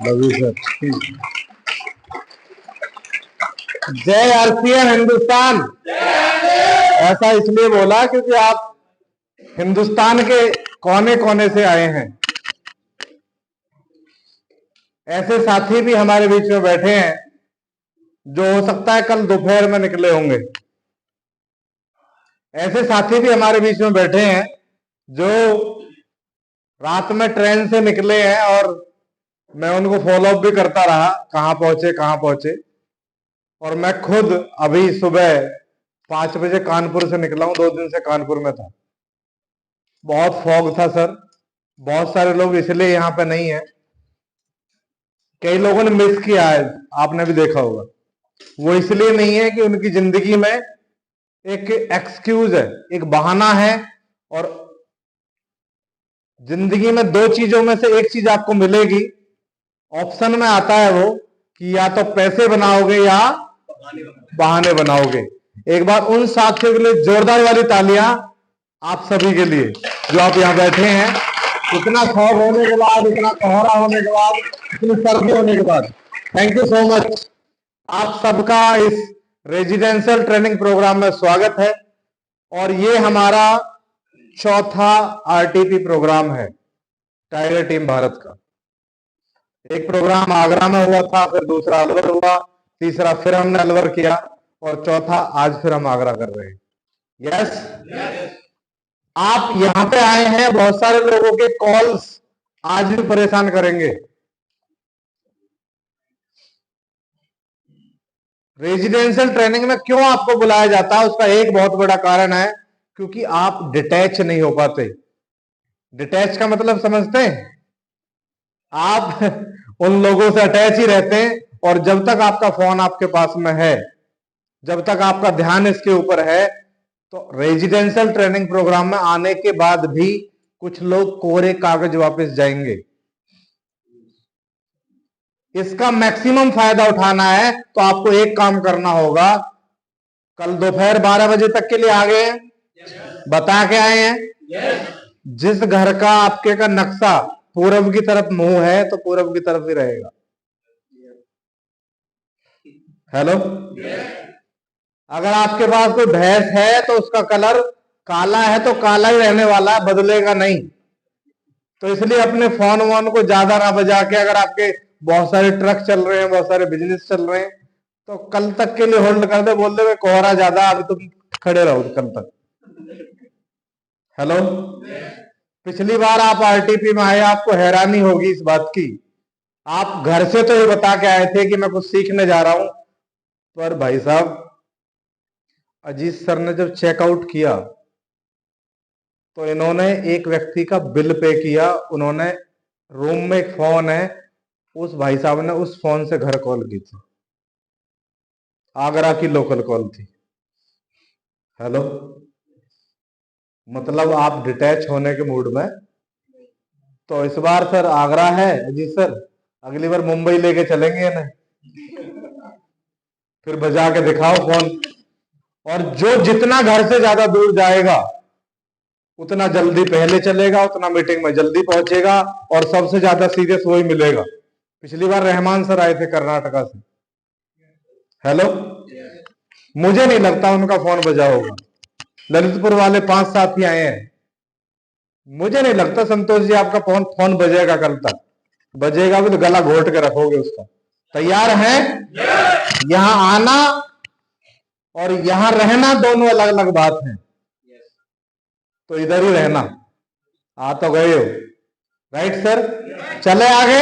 Love you sir. जय RCM Hindustan. ऐसा इसलिए बोला क्योंकि आप हिंदुस्तान के कोने कोने से आए हैं। ऐसे साथी भी हमारे बीच में बैठे हैं जो हो सकता है कल दोपहर में निकले होंगे। ऐसे साथी भी हमारे बीच में बैठे हैं जो रात में ट्रेन से निकले हैं और मैं उनको फॉलोअप भी करता रहा, कहां पहुंचे। और मैं खुद अभी सुबह 5 बजे कानपुर से निकला हूं। 2 दिन से कानपुर में था। बहुत फॉग था सर। बहुत सारे लोग इसलिए यहां पे नहीं है। कई लोगों ने मिस किया है, आपने भी देखा होगा। वो इसलिए नहीं है कि उनकी जिंदगी में एक एक्सक्यूज है, एक बहाना है। और जिंदगी में 2 चीजों में से एक चीज आपको मिलेगी, ऑप्शन में आता है वो कि या तो पैसे बनाओगे या बहाने बनाओगे। एक बार उन साथियों के लिए जोरदार वाली तालियां आप सभी के लिए जो आप यहां बैठे हैं। इतना फॉग होने के बाद, इतना कोहरा होने के बाद, इतनी सर्दी होने के बाद, थैंक यू सो मच। आप सबका इस रेजिडेंशियल ट्रेनिंग प्रोग्राम में स्वागत है। और ये हमारा चौथा आरटीपी प्रोग्राम है टाइगर टीम भारत का। एक प्रोग्राम आगरा में हुआ था, फिर दूसरा अलवर हुआ, तीसरा फिर हमने अलवर किया और चौथा आज फिर हम आगरा कर रहे हैं। यस, आप यहां पे आए हैं, बहुत सारे लोगों के कॉल्स आज भी परेशान करेंगे। रेजिडेंशियल ट्रेनिंग में क्यों आपको बुलाया जाता है, उसका एक बहुत बड़ा कारण है क्योंकि आप डिटैच नहीं हो पाते। डिटैच का मतलब समझते हैं? आप उन लोगों से अटैच ही रहते हैं और जब तक आपका फोन आपके पास में है, जब तक आपका ध्यान इसके ऊपर है, तो रेजिडेंशियल ट्रेनिंग प्रोग्राम में आने के बाद भी कुछ लोग कोरे कागज वापस जाएंगे। इसका मैक्सिमम फायदा उठाना है तो आपको एक काम करना होगा। कल दोपहर 12 बजे तक के लिए आ गए हैं? बता के आए हैं? जिस घर का आपके का नक्शा पूरब की तरफ मुंह है तो पूरब की तरफ ही रहेगा। हेलो, अगर आपके पास कोई भैंस है तो उसका कलर काला है तो काला ही रहने वाला है, बदलेगा नहीं। तो इसलिए अपने फोन वोन को ज्यादा ना बजा के, अगर आपके बहुत सारे ट्रक चल रहे हैं, बहुत सारे बिजनेस चल रहे हैं, तो कल तक के लिए होल्ड कर दे। बोल दे कोहरा ज्यादा, अभी तुम खड़े रहो कल तक। हेलो, पिछली बार आप आरटीपी में आए, आपको हैरानी होगी इस बात की। आप घर से तो ये बता के आए थे कि मैं कुछ सीखने जा रहा हूं, पर भाई साहब अजीत सर ने जब चेकआउट किया तो इन्होंने एक व्यक्ति का बिल पे किया। उन्होंने रूम में एक फोन है, उस भाई साहब ने उस फोन से घर कॉल की थी। आगरा की लोकल कॉल थी। हेलो, मतलब आप डिटैच होने के मूड में। तो इस बार सर आगरा है अजीत सर, अगली बार मुंबई लेके चलेंगे ना, फिर बजा के दिखाओ फोन। और जो जितना घर से ज्यादा दूर जाएगा उतना जल्दी पहले चलेगा, उतना मीटिंग में जल्दी पहुंचेगा और सबसे ज्यादा सीरियस वही मिलेगा। पिछली बार रहमान सर आए थे कर्नाटका से। हेलो, मुझे नहीं लगता उनका फोन बजा होगा। ललितपुर वाले 5 साथी आए हैं, मुझे नहीं लगता संतोष जी आपका फोन बजेगा कल तक। बजेगा भी तो गला घोट के रखोगे उसका। तैयार हैं? यहां आना और यहां रहना दोनों अलग अलग बात है। तो इधर ही रहना। आ तो गए हो, राइट सर? चले आगे।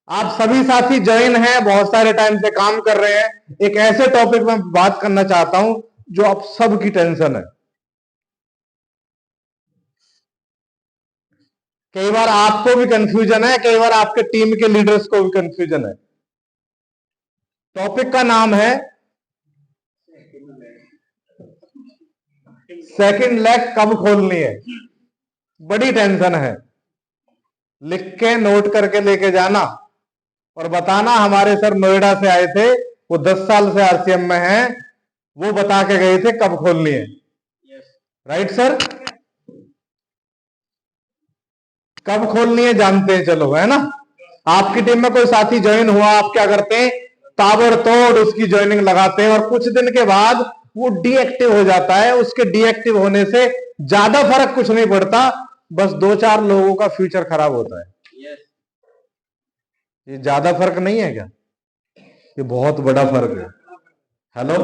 आप सभी साथी ज्वाइन हैं, बहुत सारे टाइम से काम कर रहे हैं। एक ऐसे टॉपिक में बात करना चाहता हूं जो आप सबकी टेंशन है। कई बार आपको भी कंफ्यूजन है, कई बार आपके टीम के लीडर्स को भी कंफ्यूजन है। टॉपिक का नाम है सेकंड लेग कब खोलनी है। बड़ी टेंशन है। लिख के नोट करके लेके जाना और बताना। हमारे सर नोएडा से आए थे, वो 10 साल से आरसीएम में हैं, वो बता के गए थे कब खोलनी है। Right sir? कब खोलनी है जानते हैं, चलो, है ना? आपकी टीम में कोई साथी ज्वाइन हुआ, आप क्या करते हैं, ताबड़तोड़ उसकी ज्वाइनिंग लगाते हैं और कुछ दिन के बाद वो डीएक्टिव हो जाता है। उसके डीएक्टिव होने से ज्यादा फर्क कुछ नहीं पड़ता, बस 2-4 लोगों का फ्यूचर खराब होता है। ये ज्यादा फर्क नहीं है क्या? ये बहुत बड़ा फर्क है। हेलो,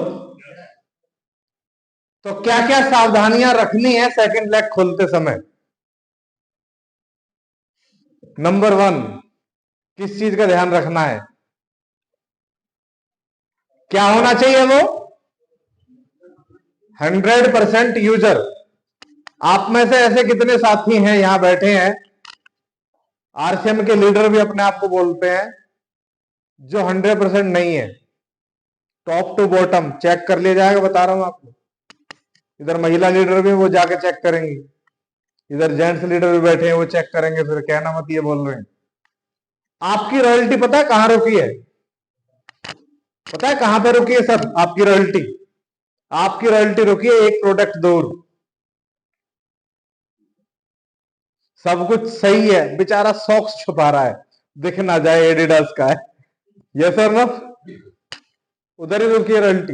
तो क्या क्या सावधानियां रखनी है सेकंड लेग खोलते समय? नंबर 1, किस चीज का ध्यान रखना है? क्या होना चाहिए वो? 100% यूजर। आप में से ऐसे कितने साथी हैं यहां बैठे हैं, आरसीएम के लीडर भी अपने आप को बोलते हैं, जो 100% नहीं है? टॉप टू बॉटम चेक कर लिया जाएगा, बता रहा हूं आपको। इधर महिला लीडर भी, वो जाके चेक करेंगे। इधर जेंट्स लीडर भी बैठे हैं, वो चेक करेंगे। फिर कहना मत ये बोल रहे हैं। आपकी रॉयल्टी पता है कहां रुकी है? पता है कहां पे रुकी है सर आपकी रॉयल्टी? आपकी रॉयल्टी रुकी है एक प्रोडक्ट दूर। सब कुछ सही है, बेचारा सॉक्स छुपा रहा है, दिख ना जाए एडिडास का है। ये सर ना, उधर ही रुकी है रॉयल्टी।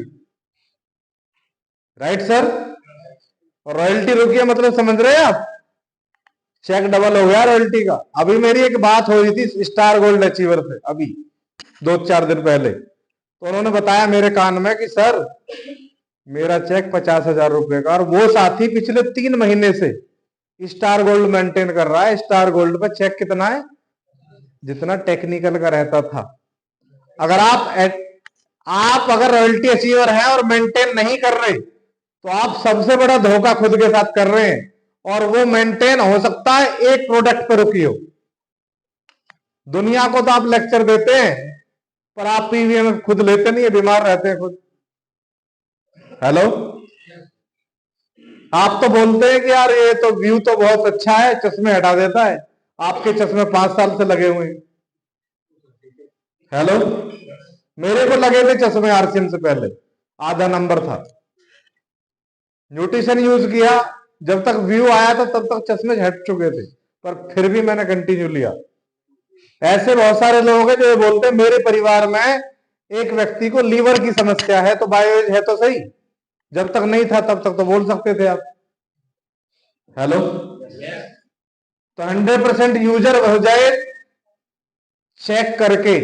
Right sir? और रॉयल्टी रुकी है मतलब समझ रहे हैं आप, चेक डबल हो गया रॉयल्टी का। अभी मेरी एक बात हो रही थी स्टार गोल्ड अचीवर से, अभी 2-4 दिन पहले, तो उन्होंने बताया मेरे कान में कि सर मेरा चेक 50,000 रुपए का, और वो साथी पिछले 3 महीने से स्टार गोल्ड मेंटेन कर रहा है। स्टार गोल्ड पे चेक कितना है? जितना टेक्निकल का रहता था। अगर आप अगर रॉयल्टी अचीवर हैं और मेंटेन नहीं कर रहे, तो आप सबसे बड़ा धोखा खुद के साथ कर रहे हैं। और वो मेंटेन हो सकता है एक प्रोडक्ट पर रुकी हो। दुनिया को तो आप लेक्चर देते हैं, पर आप पीवीएम खुद लेते नहीं है, बीमार रहते हैं खुद। हेलो, आप तो बोलते हैं कि यार ये तो व्यू तो बहुत अच्छा है, चश्मे हटा देता है। आपके चश्मे 5 साल से लगे हुए हैं। हेलो, मेरे को लगे थे चश्मे आरसीएम से पहले, आधा नंबर था। न्यूट्रिशन यूज किया, जब तक व्यू आया था तब तक चश्मे हट चुके थे, पर फिर भी मैंने कंटिन्यू लिया। ऐसे बहुत सारे लोग हैं जो ये बोलते हैं मेरे परिवार में एक व्यक्ति को लीवर की समस्या है, तो बायोएज है तो सही। जब तक नहीं था तब तक तो बोल सकते थे आप। हेलो, तो 100% यूजर हो जाए, चेक करके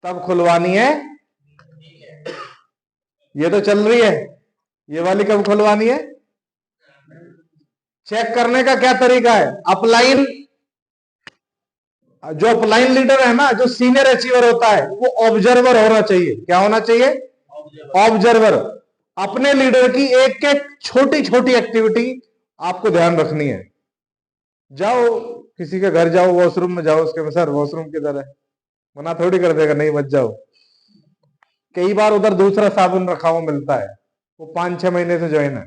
तब खुलवानी है। ये तो चल रही है, ये वाली कब खुलवानी है? चेक करने का क्या तरीका है? अपलाइन, जो अपलाइन लीडर है ना, जो सीनियर अचीवर होता है, वो ऑब्जर्वर होना चाहिए। क्या होना चाहिए? ऑब्जर्वर। अपने लीडर की एक एक छोटी छोटी एक्टिविटी आपको ध्यान रखनी है। जाओ किसी के घर, जाओ वॉशरूम में जाओ, उसके में सर वॉशरूम किधर है, मना थोड़ी कर देगा नहीं मत जाओ। कई बार उधर दूसरा साबुन रखा हुआ मिलता है, वो 5-6 महीने से ज्वाइन है।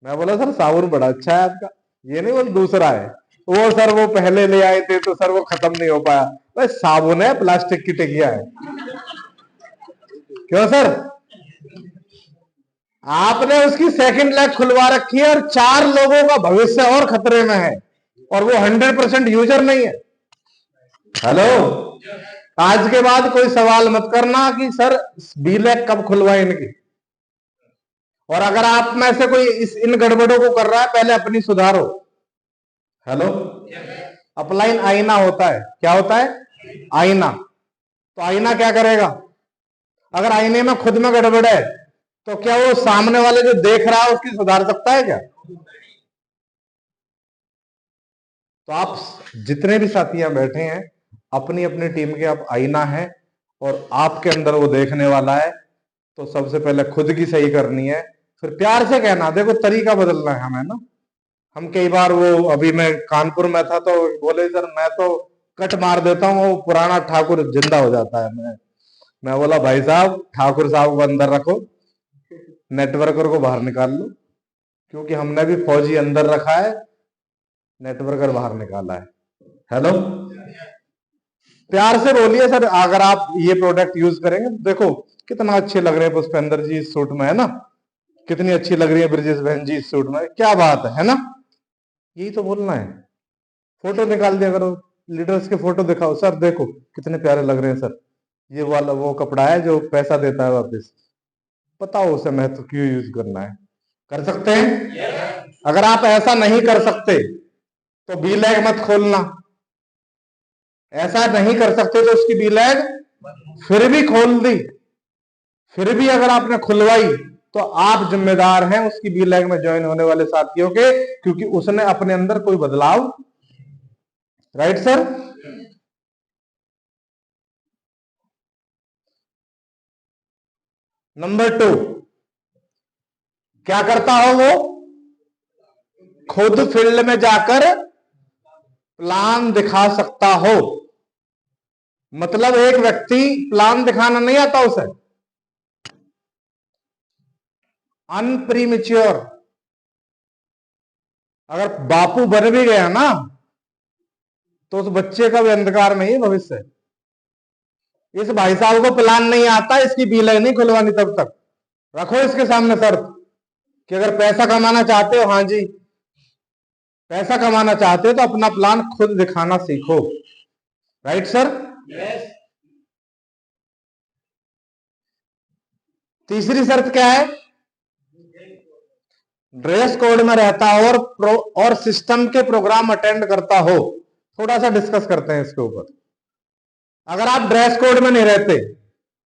मैं बोला सर साबुन बड़ा अच्छा है आपका, ये नहीं बोल दूसरा है वो। सर वो पहले ले आए थे तो सर वो खत्म नहीं हो पाया। भाई साबुन है, प्लास्टिक की टिकिया है। क्यों सर? आपने उसकी सेकंड लेग खुलवा रखी है और 4 लोगों का भविष्य और खतरे में है, और वो 100% यूजर नहीं है। हेलो, आज के बाद कोई सवाल मत करना कि सर बी लेग कब खुलवाए इनकी। और अगर आप में से कोई इन गड़बड़ों को कर रहा है, पहले अपनी सुधारो। हेलो, अपलाइन आईना होता है। क्या होता है? आईना। तो आईना क्या करेगा? अगर आईने में खुद में गड़बड़ है, तो क्या वो सामने वाले जो देख रहा है उसकी सुधार सकता है क्या? तो आप जितने भी साथी यहां बैठे हैं, अपनी अपनी टीम के आप आईना है, और आपके अंदर वो देखने वाला है। तो सबसे पहले खुद की सही करनी है, फिर प्यार से कहना। देखो तरीका बदलना है हमें ना। हम कई बार, वो अभी मैं कानपुर में था तो बोले सर मैं तो कट मार देता हूँ, वो पुराना ठाकुर जिंदा हो जाता है। मैं बोला भाई साहब, ठाकुर साहब को अंदर रखो, नेटवर्कर को बाहर निकाल लो, क्योंकि हमने भी फौजी अंदर रखा है, नेटवर्कर बाहर निकाला है। हेलो, प्यार से बोलिए सर अगर आप ये प्रोडक्ट यूज करेंगे। देखो कितना अच्छे लग रहे हैं पुष्पेंद्र जी इस सूट में, है ना? कितनी अच्छी लग रही है ब्रिजेश बहन जी इस सूट में, क्या बात है ना? यही तो बोलना है। फोटो निकाल दिया करो लीडर्स के फोटो दिखाओ, सर देखो कितने प्यारे लग रहे हैं सर, ये वाला वो कपड़ा है जो पैसा देता है वापस, बताओ उसे महत्व क्यों यूज करना है। कर सकते हैं? अगर आप ऐसा नहीं कर सकते तो बी लैग मत खोलना। ऐसा नहीं कर सकते तो उसकी बी लैग फिर भी खोल दी, फिर भी अगर आपने खुलवाई तो आप जिम्मेदार हैं उसकी बी लैग में ज्वाइन होने वाले साथियों के, क्योंकि उसने अपने अंदर कोई बदलाव, राइट सर? नंबर 2, क्या करता हो वो? खुद फील्ड में जाकर प्लान दिखा सकता हो। मतलब एक व्यक्ति प्लान दिखाना नहीं आता उसे, अनप्रीमेच्योर। अगर बापू बन भी गया ना तो उस बच्चे का भी अंधकार में ही भविष्य है। इस भाई साहब को प्लान नहीं आता, इसकी बी लाइन नहीं खुलवानी तब तक। रखो इसके सामने शर्त कि अगर पैसा कमाना चाहते हो, हाँ जी पैसा कमाना चाहते हो तो अपना प्लान खुद दिखाना सीखो, राइट सर? तीसरी शर्त क्या है? ड्रेस कोड में रहता हो और सिस्टम के प्रोग्राम अटेंड करता हो। थोड़ा सा डिस्कस करते हैं इसके ऊपर। अगर आप ड्रेस कोड में नहीं रहते,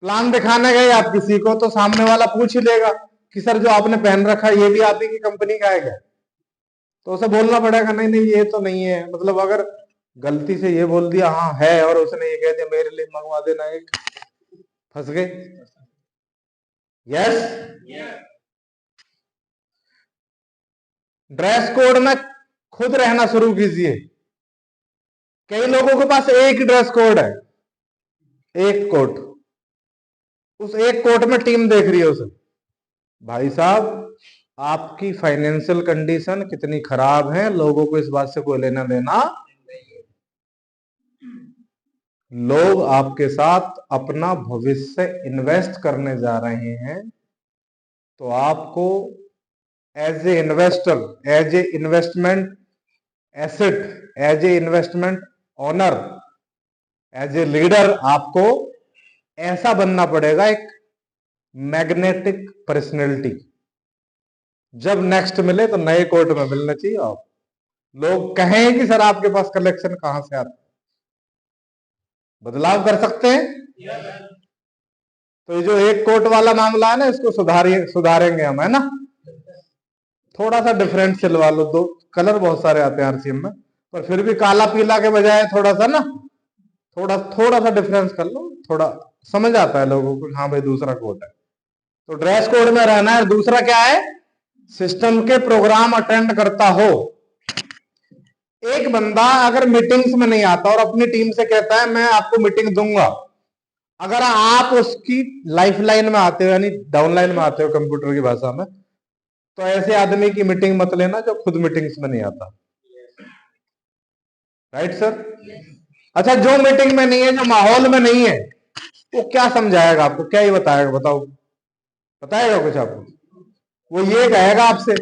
प्लान दिखाने गए आप किसी को, तो सामने वाला पूछ ही लेगा कि सर जो आपने पहन रखा है ये भी आप ही की कंपनी का है क्या? तो उसे बोलना पड़ेगा नहीं नहीं ये तो नहीं है। मतलब अगर गलती से ये बोल दिया हाँ है और उसने ये कह दिया मेरे लिए मंगवा देना एक, फंस गए। यस, ड्रेस कोड में खुद रहना शुरू कीजिए। कई लोगों के पास एक ड्रेस कोड है, एक कोट, उस एक कोट में टीम देख रही है उसे। भाई साहब आपकी फाइनेंशियल कंडीशन कितनी खराब है, लोगों को इस बात से कोई लेना देना। लोग आपके साथ अपना भविष्य इन्वेस्ट करने जा रहे हैं, तो आपको as a investor, as a investment asset, as a investment owner, as a leader आपको ऐसा बनना पड़ेगा, एक मैग्नेटिक पर्सनैलिटी। जब नेक्स्ट मिले तो नए कोट में मिलना चाहिए। आप लोग कहें कि सर आपके पास कलेक्शन कहां से आता है, बदलाव कर सकते हैं। तो ये जो एक कोट वाला मामला है ना, इसको सुधारेंगे हम, है ना? थोड़ा सा डिफरेंट सिलवा लो, दो कलर बहुत सारे आते हैं आरसीएम में, पर फिर भी काला पीला के बजाय थोड़ा सा ना, थोड़ा सा डिफरेंस कर लो, थोड़ा समझ आता है लोगों को, हाँ भाई दूसरा कोट है। तो ड्रेस कोड में रहना है। दूसरा क्या है? सिस्टम के प्रोग्राम अटेंड करता हो। एक बंदा अगर मीटिंग्स में नहीं आता और अपनी टीम से कहता है मैं आपको मीटिंग दूंगा, अगर आप उसकी लाइफ लाइन में आते हो, यानी डाउन लाइन में आते हो कंप्यूटर की भाषा में, तो ऐसे आदमी की मीटिंग मत लेना जो खुद मीटिंग्स में नहीं आता, राइट सर? अच्छा, जो मीटिंग में नहीं है, जो माहौल में नहीं है, वो क्या समझाएगा आपको, क्या ही बताएगा? बताओ, बताएगा कुछ आपको? वो ये कहेगा आपसे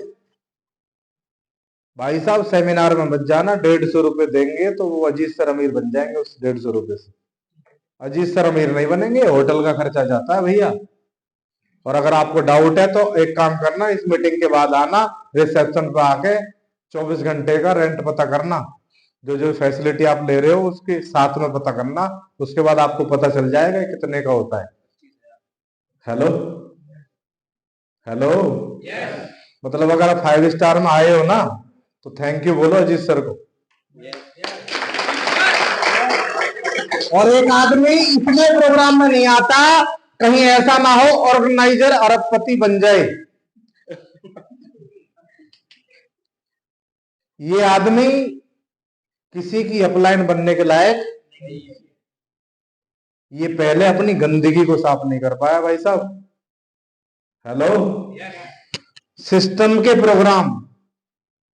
भाई साहब सेमिनार में मत जाना, 150 रुपए देंगे तो वो अजीत सर अमीर बन जाएंगे उस 150 रुपए से। अजीत सर अमीर नहीं बनेंगे, होटल का खर्चा जाता है भैया। और अगर आपको डाउट है तो एक काम करना, इस मीटिंग के बाद आना, रिसेप्शन पे आके 24 घंटे का रेंट पता करना, जो जो फैसिलिटी आप ले रहे हो उसके साथ में पता करना, उसके बाद आपको पता चल जाएगा कितने का होता है। हेलो हेलो, मतलब अगर आप 5 स्टार में आए हो ना तो थैंक यू बोलो अजीत सर को। और एक आदमी इसलिए प्रोग्राम में नहीं आता कहीं ऐसा ना हो ऑर्गेनाइजर अरबपति बन जाए। ये आदमी किसी की अपलाइन बनने के लायक, ये पहले अपनी गंदगी को साफ नहीं कर पाया भाई साहब। हेलो, सिस्टम के प्रोग्राम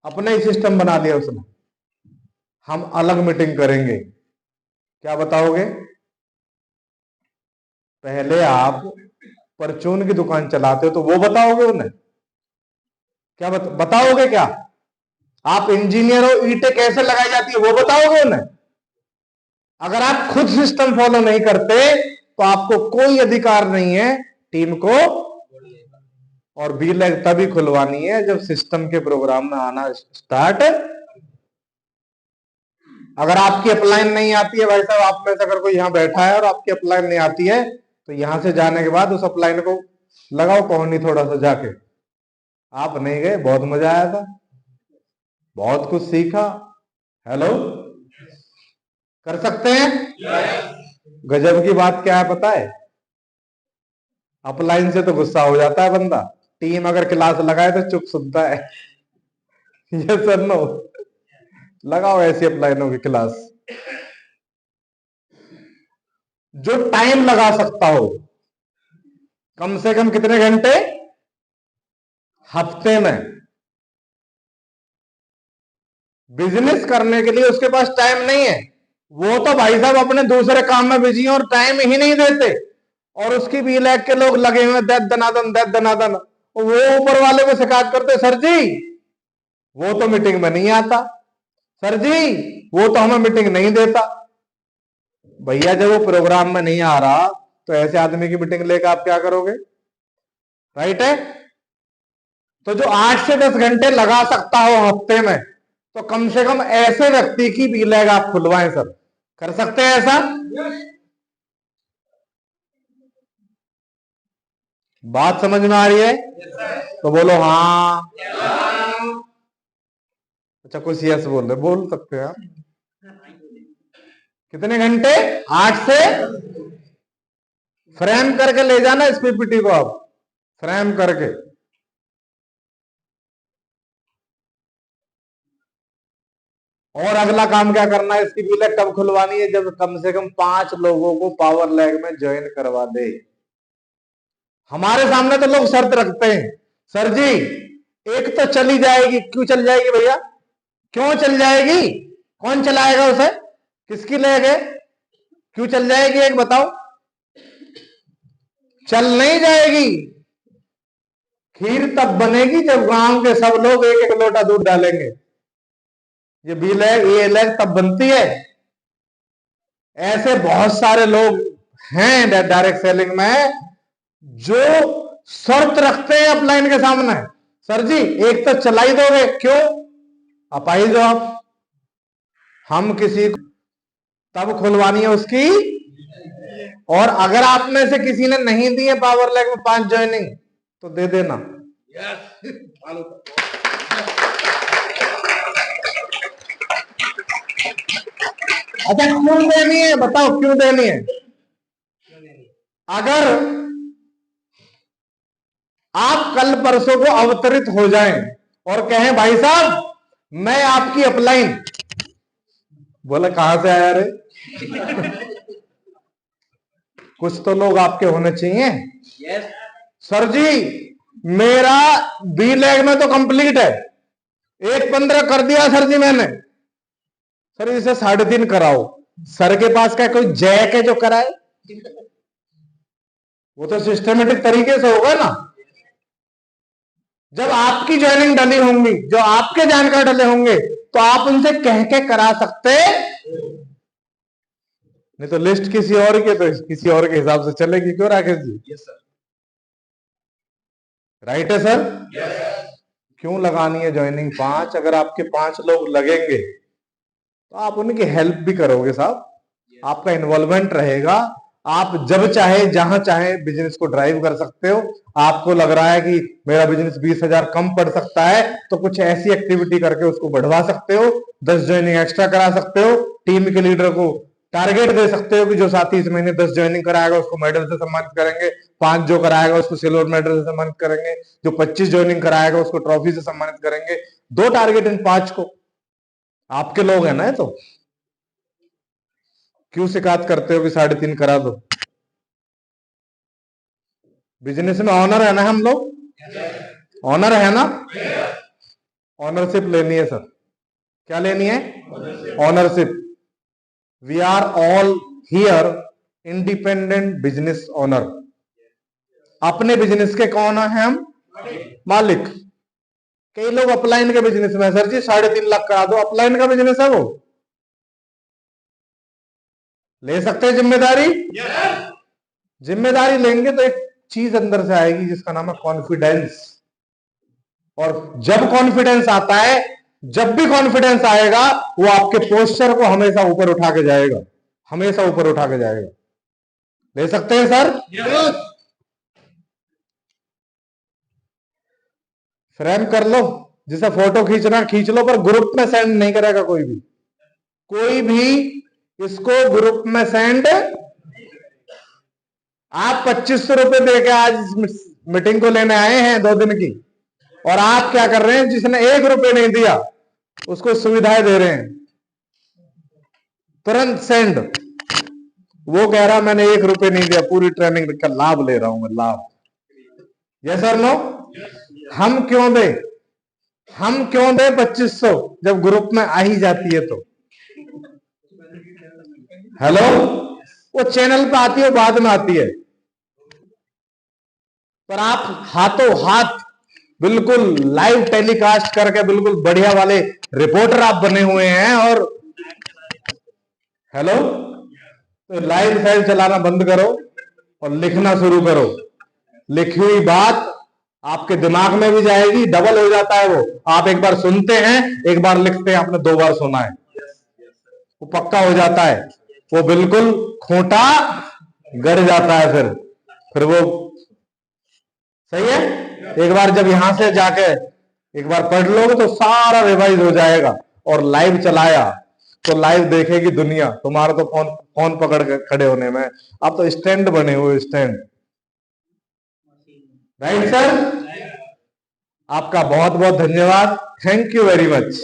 अपने ही सिस्टम बना दिया उसने। हम अलग मीटिंग करेंगे, क्या बताओगे? पहले आप परचून की दुकान चलाते हो तो वो बताओगे उन्हें? क्या बताओगे? क्या आप इंजीनियर हो, ईंटें कैसे लगाई जाती है वो बताओगे उन्हें? अगर आप खुद सिस्टम फॉलो नहीं करते तो आपको कोई अधिकार नहीं है टीम को, और बी लेग तभी खुलवानी है जब सिस्टम के प्रोग्राम में आना स्टार्ट। अगर आपकी अपलाइन नहीं आती है, भाई साहब आप में से अगर कोई यहां बैठा है और आपकी अपलाइन नहीं आती है, तो यहां से जाने के बाद उस अपलाइन को लगाओ कहोनी थोड़ा सा जाके। आप नहीं गए, बहुत मजा आया था, बहुत कुछ सीखा। हेलो, कर सकते हैं? गजब की बात क्या है पता है, अपलाइन से तो गुस्सा हो जाता है बंदा, टीम अगर क्लास लगाए तो चुप सुनता है। ये सर नो, लगाओ ऐसी अपलाइनों की क्लास। जो टाइम लगा सकता हो, कम से कम कितने घंटे हफ्ते में, बिजनेस करने के लिए उसके पास टाइम नहीं है। वो तो भाई साहब अपने दूसरे काम में बिजी हैं और टाइम ही नहीं देते, और उसकी बी लैग के लोग लगे हुए दैत दनादन। वो ऊपर वाले को शिकायत करते, सर जी वो तो मीटिंग में नहीं आता, सर जी वो तो हमें मीटिंग नहीं देता। भैया जब वो प्रोग्राम में नहीं आ रहा तो ऐसे आदमी की मीटिंग लेकर आप क्या करोगे? राइट है? तो जो 8 से 10 घंटे लगा सकता हो हफ्ते में, तो कम से कम ऐसे व्यक्ति की बी लैग आप खुलवाएं सर। कर सकते हैं ऐसा? बात समझ में आ रही है? तो बोलो हाँ। अच्छा कुछ यस बोल रहे, बोल सकते हैं आप। कितने घंटे? 8 से। फ्रेम करके ले जाना इस पीपीटी को, आप फ्रेम करके। और अगला काम क्या करना है, इसकी बी लैग कब खुलवानी है? जब कम से कम 5 लोगों को पावर लैग में ज्वाइन करवा दे। हमारे सामने तो लोग शर्त रखते हैं, सर जी एक तो चली जाएगी। क्यों चल जाएगी भैया? क्यों चल जाएगी? कौन चलाएगा उसे? किसकी लैग है? क्यों चल जाएगी एक बताओ? चल नहीं जाएगी। खीर तब बनेगी जब गांव के सब लोग एक एक लोटा दूध डालेंगे। ये बी लैग ये लैग तब बनती है। ऐसे बहुत सारे लोग हैं डायरेक्ट सेलिंग में जो शर्त रखते हैं अपलाइन के सामने, सर जी एक तो चला ही दोगे। क्यों? आप आई जो आप, हम किसी को तब खुलवानी है उसकी। और अगर आप में से किसी ने नहीं दी है पावर लैग में 5 ज्वाइनिंग, तो दे देना। अच्छा क्यों देनी है बताओ, क्यों देनी है? अगर आप कल परसों को अवतरित हो जाएं और कहें भाई साहब मैं आपकी अपलाइन, बोला कहां से आया रे? कुछ तो लोग आपके होने चाहिए। yes. सर जी मेरा बी लैग में तो कंप्लीट है, 1:15 कर दिया सर जी मैंने। सर इसे 3:30 कराओ। सर के पास क्या कोई जैक है जो कराए? वो तो सिस्टमेटिक तरीके से होगा ना। जब आपकी ज्वाइनिंग डली होंगी, जो आपके जानकार डले होंगे, तो आप उनसे कह के करा सकते, नहीं तो लिस्ट किसी और के, तो किसी और के हिसाब से चलेगी। क्यों Rakesh ji? Yes sir. Right है सर? यस। क्यों लगानी है ज्वाइनिंग 5? अगर आपके 5 लोग लगेंगे तो आप उनकी हेल्प भी करोगे साहब, आपका इन्वॉल्वमेंट रहेगा। आप जब चाहे जहां चाहे बिजनेस को ड्राइव कर सकते हो। आपको लग रहा है कि मेरा बिजनेस 20,000 कम पड़ सकता है, तो कुछ ऐसी एक्टिविटी करके उसको बढ़वा सकते हो। 10 ज्वाइनिंग एक्स्ट्रा करा सकते हो। टीम के लीडर को टारगेट दे सकते हो कि जो साथी इस महीने 10 ज्वाइनिंग कराएगा उसको मेडल से सम्मानित करेंगे, 5 जो कराएगा उसको सिल्वर मेडल से सम्मानित करेंगे, जो 25 ज्वाइनिंग कराएगा उसको ट्रॉफी से सम्मानित करेंगे। 2 टारगेट इन 5 को। आपके लोग हैं ना, तो क्यों शिकायत करते हो कि 3.5 करा दो? बिजनेस में ऑनर है ना हम लोग? ऑनर है ना? ऑनरशिप लेनी है सर। क्या लेनी है? Ownership. We are all here independent business owner. अपने बिजनेस के कौन है हम? मालिक। कई लोग अपलाइन के बिजनेस में, सर जी 3.5 लाख करा दो, अपलाइन का बिजनेस है वो। ले सकते हैं जिम्मेदारी? जिम्मेदारी लेंगे तो एक चीज अंदर से आएगी जिसका नाम है कॉन्फिडेंस। और जब कॉन्फिडेंस आता है, जब भी कॉन्फिडेंस आएगा, वो आपके पोस्चर को हमेशा ऊपर उठा के जाएगा, हमेशा ऊपर उठा के जाएगा। ले सकते हैं सर? फ्रेम कर लो, जिसे फोटो खींचना खींच लो, पर ग्रुप में सेंड नहीं करेगा कोई भी। कोई भी इसको ग्रुप में सेंड। आप 2500 रुपए देके आज मीटिंग को लेने आए हैं 2 दिन की, और आप क्या कर रहे हैं? जिसने 1 रुपए नहीं दिया उसको सुविधाएं दे रहे हैं, तुरंत सेंड। वो कह रहा मैंने 1 रुपए नहीं दिया, पूरी ट्रेनिंग का लाभ ले रहा हूं मैं, लाभ। यस और नो? हम क्यों दे? हम क्यों दे 2500 जब ग्रुप में आ ही जाती है तो? हेलो, वो चैनल पे आती है, बाद में आती है, पर आप हाथों हाथ बिल्कुल लाइव टेलीकास्ट करके बिल्कुल बढ़िया वाले रिपोर्टर आप बने हुए हैं। और हेलो, तो लाइव फाइल चलाना बंद करो और लिखना शुरू करो। लिखी हुई बात आपके दिमाग में भी जाएगी, डबल हो जाता है वो। आप एक बार सुनते हैं, एक बार लिखते हैं, आपने 2 बार सुना है, वो पक्का हो जाता है, वो बिल्कुल खोटा गड़ जाता है। फिर वो सही है। एक बार जब यहां से जाके एक बार पढ़ लोगे तो सारा रिवाइज हो जाएगा। और लाइव चलाया तो लाइव देखेगी दुनिया। तुम्हारा तो फोन पकड़ के खड़े होने में, आप तो स्टैंड बने हुए, स्टैंड। Right sir? आपका बहुत बहुत धन्यवाद। Thank you very much.